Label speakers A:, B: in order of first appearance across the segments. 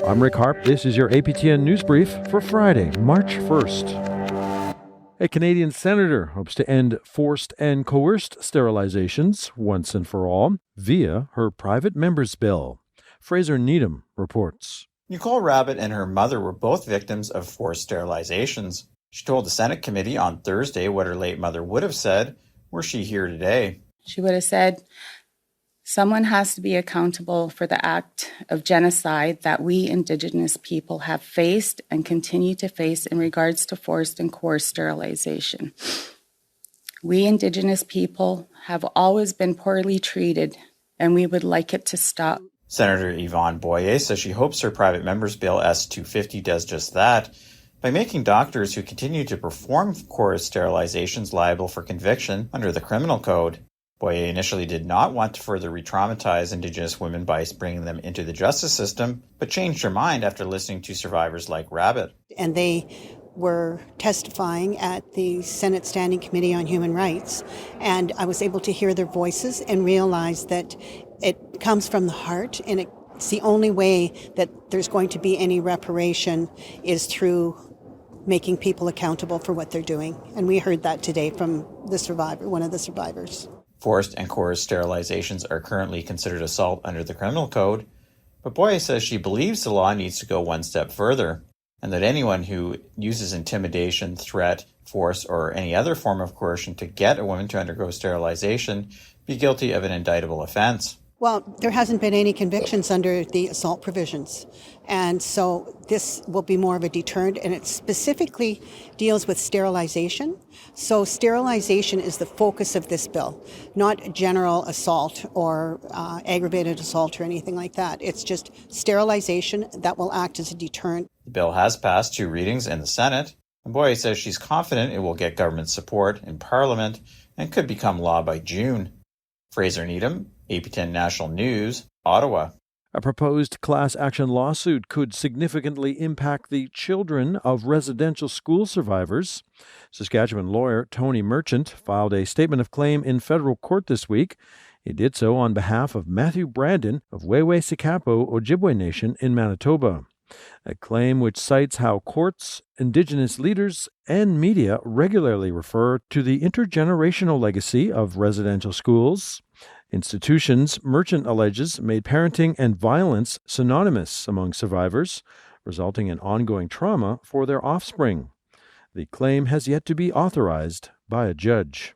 A: I'm Rick Harp. This is your APTN News Brief for Friday, March 1st. A Canadian senator hopes to end forced and coerced sterilizations once and for all via her private member's bill. Fraser Needham reports.
B: Nicole Rabbitt and her mother were both victims of forced sterilizations. She told the Senate committee on Thursday what her late mother would have said were she here today.
C: She would have said, someone has to be accountable for the act of genocide that we Indigenous people have faced and continue to face in regards to forced and coerced sterilization. We Indigenous people have always been poorly treated, and we would like it to stop.
B: Senator Yvonne Boyer says she hopes her private member's bill S-250 does just that by making doctors who continue to perform coerced sterilizations liable for conviction under the criminal code. Boyer initially did not want to further re-traumatize Indigenous women by bringing them into the justice system, but changed her mind after listening to survivors like Rabbitt.
D: And they were testifying at the Senate Standing Committee on Human Rights, and I was able to hear their voices and realize that it comes from the heart, and it's the only way that there's going to be any reparation is through making people accountable for what they're doing. And we heard that today from the survivor, one of the survivors.
B: Forced and coerced sterilizations are currently considered assault under the criminal code, but Boyer says she believes the law needs to go one step further, and that anyone who uses intimidation, threat, force, or any other form of coercion to get a woman to undergo sterilization be guilty of an indictable offense.
D: Well, there hasn't been any convictions under the assault provisions, and so this will be more of a deterrent, and it specifically deals with sterilization. So sterilization is the focus of this bill, not general assault or aggravated assault or anything like that. It's just sterilization that will act as a deterrent.
B: The bill has passed 2 readings in the Senate, and Boyer says she's confident it will get government support in Parliament and could become law by June. Fraser Needham, APTN National News, Ottawa.
A: A proposed class action lawsuit could significantly impact the children of residential school survivors. Saskatchewan lawyer Tony Merchant filed a statement of claim in federal court this week. He did so on behalf of Matthew Brandon of Wewe-Sikapo Ojibwe Nation in Manitoba. A claim which cites how courts, Indigenous leaders, and media regularly refer to the intergenerational legacy of residential schools. Institutions, Merchant alleges, made parenting and violence synonymous among survivors, resulting in ongoing trauma for their offspring. The claim has yet to be authorized by a judge.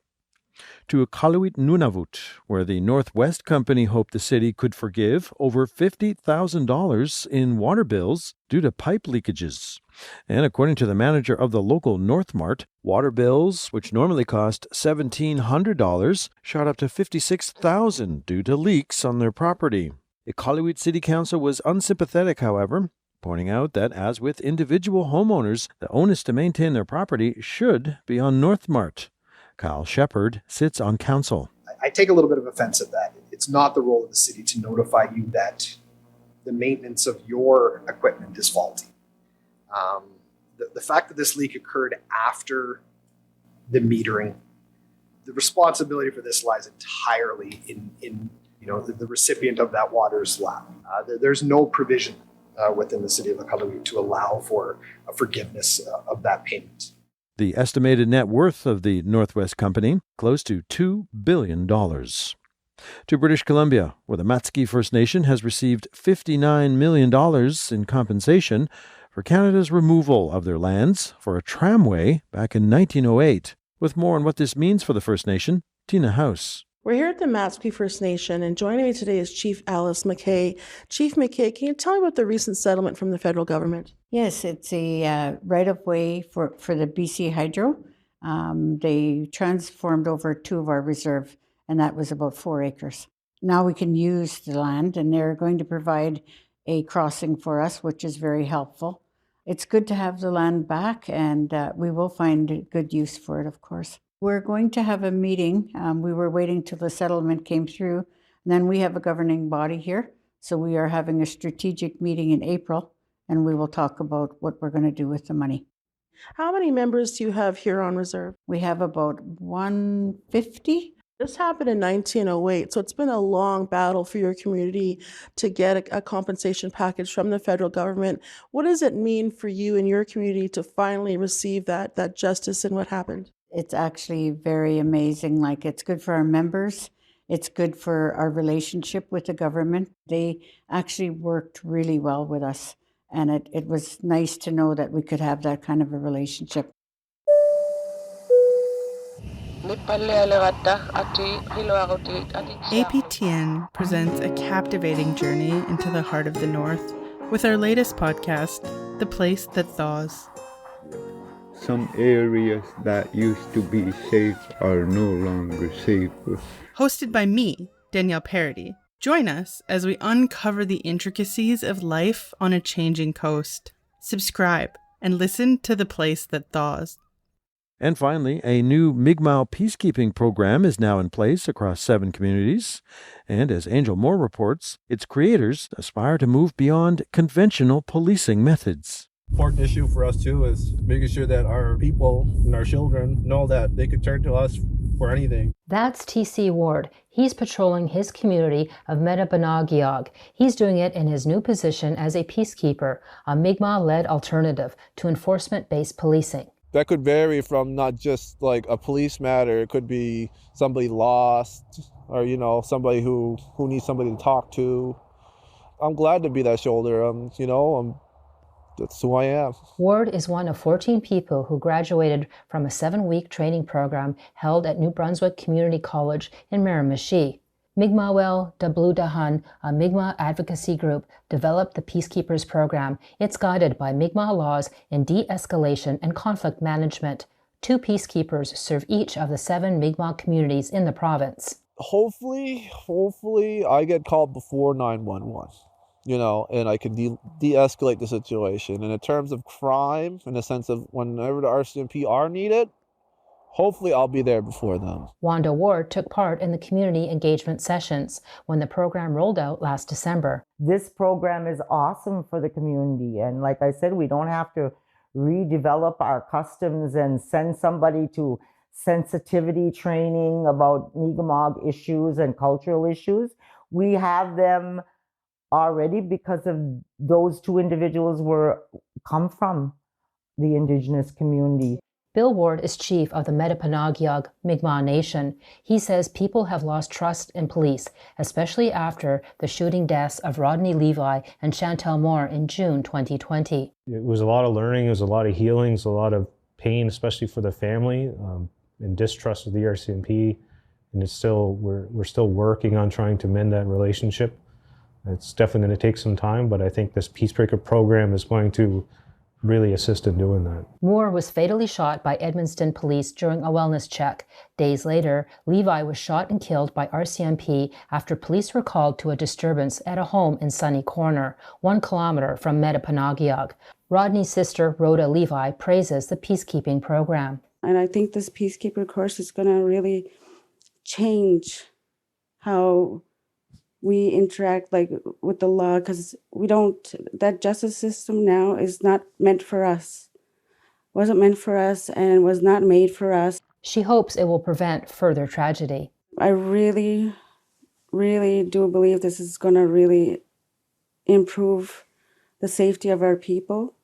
A: To Iqaluit Nunavut, where the Northwest Company hoped the city could forgive over $50,000 in water bills due to pipe leakages. And according to the manager of the local Northmart, water bills, which normally cost $1,700, shot up to $56,000 due to leaks on their property. Iqaluit City Council was unsympathetic, however, pointing out that, as with individual homeowners, the onus to maintain their property should be on Northmart. Kyle Shepard sits on council.
E: I take a little bit of offense at that. It's not the role of the city to notify you that the maintenance of your equipment is faulty. The fact that this leak occurred after the metering, the responsibility for this lies entirely in the recipient of that water's lap. There's no provision within the city of Iqaluit to allow for a forgiveness of that payment.
A: The estimated net worth of the Northwest Company, close to $2 billion. To British Columbia, where the Matski First Nation has received $59 million in compensation for Canada's removal of their lands for a tramway back in 1908. With more on what this means for the First Nation, Tina House.
F: We're here at the Matski First Nation, and joining me today is Chief Alice McKay. Chief McKay, can you tell me about the recent settlement from the federal government?
G: Yes, it's a right-of-way for the BC Hydro. They transformed over 2 of our reserve, and that was about 4 acres. Now we can use the land, and they're going to provide a crossing for us, which is very helpful. It's good to have the land back, and we will find good use for it, of course. We're going to have a meeting. We were waiting till the settlement came through, and then we have a governing body here. So we are having a strategic meeting in April, and we will talk about what we're going to do with the money.
F: How many members do you have here on reserve?
G: We have about 150.
F: This happened in 1908, so it's been a long battle for your community to get a compensation package from the federal government. What does it mean for you and your community to finally receive that justice in what happened?
G: It's actually very amazing. Like, it's good for our members. It's good for our relationship with the government. They actually worked really well with us. And it was nice to know that we could have that kind of a relationship.
H: APTN presents a captivating journey into the heart of the North with our latest podcast, The Place That Thaws.
I: Some areas that used to be safe are no longer safe.
H: Hosted by me, Danielle Parody. Join us as we uncover the intricacies of life on a changing coast. Subscribe and listen to The Place That Thaws.
A: And finally, a new Mi'kmaq peacekeeping program is now in place across 7 communities. And as Angel Moore reports, its creators aspire to move beyond conventional policing methods.
J: Important issue for us too is making sure that our people and our children know that they could turn to us for anything.
K: That's T.C. Ward. He's patrolling his community of Metapanagiog. He's doing it in his new position as a peacekeeper, a Mi'kmaq-led alternative to enforcement-based policing.
J: That could vary from not just like a police matter. It could be somebody lost or, somebody who needs somebody to talk to. I'm glad to be that shoulder. That's who I am.
K: Ward is one of 14 people who graduated from a 7-week training program held at New Brunswick Community College in Miramichi. Mi'kma'well Dabludahan, a Mi'kmaq advocacy group, developed the Peacekeepers program. It's guided by Mi'kmaq laws in de-escalation and conflict management. 2 peacekeepers serve each of the 7 Mi'kmaq communities in the province.
J: Hopefully I get called before 911. And I can de-escalate the situation. And in terms of crime, in the sense of whenever the RCMP are needed, hopefully I'll be there before them.
K: Wanda Ward took part in the community engagement sessions when the program rolled out last December.
L: This program is awesome for the community. And like I said, we don't have to redevelop our customs and send somebody to sensitivity training about Mi'kmaq issues and cultural issues. We have them already because of those 2 individuals come from the Indigenous community.
K: Bill Ward is chief of the Metapanagiog Mi'kmaq Nation. He says people have lost trust in police, especially after the shooting deaths of Rodney Levi and Chantel Moore in June 2020.
M: It was a lot of learning, it was a lot of healing, it was a lot of pain, especially for the family, and distrust of the RCMP. And it's still, we're still working on trying to mend that relationship. It's definitely going to take some time, but I think this Peacebreaker program is going to really assist in doing that.
K: Moore was fatally shot by Edmundston police during a wellness check. Days later, Levi was shot and killed by RCMP after police were called to a disturbance at a home in Sunny Corner, 1 kilometer from Metapanagiog. Rodney's sister, Rhoda Levi, praises the peacekeeping program.
N: And I think this peacekeeper course is going to really change how we interact with the law, because that justice system now is not meant for us. Wasn't meant for us and was not made for us.
K: She hopes it will prevent further tragedy.
N: I really, really do believe this is going to really improve the safety of our people.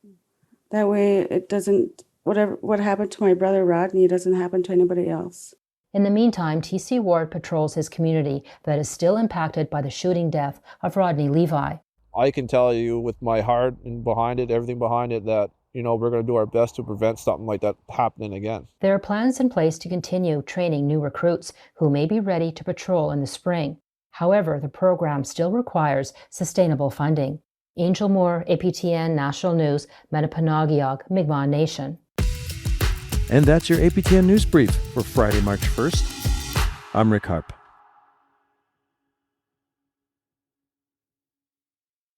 N: That way it doesn't, what happened to my brother Rodney doesn't happen to anybody else.
K: In the meantime, T.C. Ward patrols his community that is still impacted by the shooting death of Rodney Levi.
J: I can tell you with my heart and behind it, everything behind it, that we're going to do our best to prevent something like that happening again.
K: There are plans in place to continue training new recruits who may be ready to patrol in the spring. However, the program still requires sustainable funding. Angel Moore, APTN National News, Metapanagiog, Mi'kmaq Nation.
A: And that's your APTN News Brief for Friday, March 1st. I'm Rick Harp.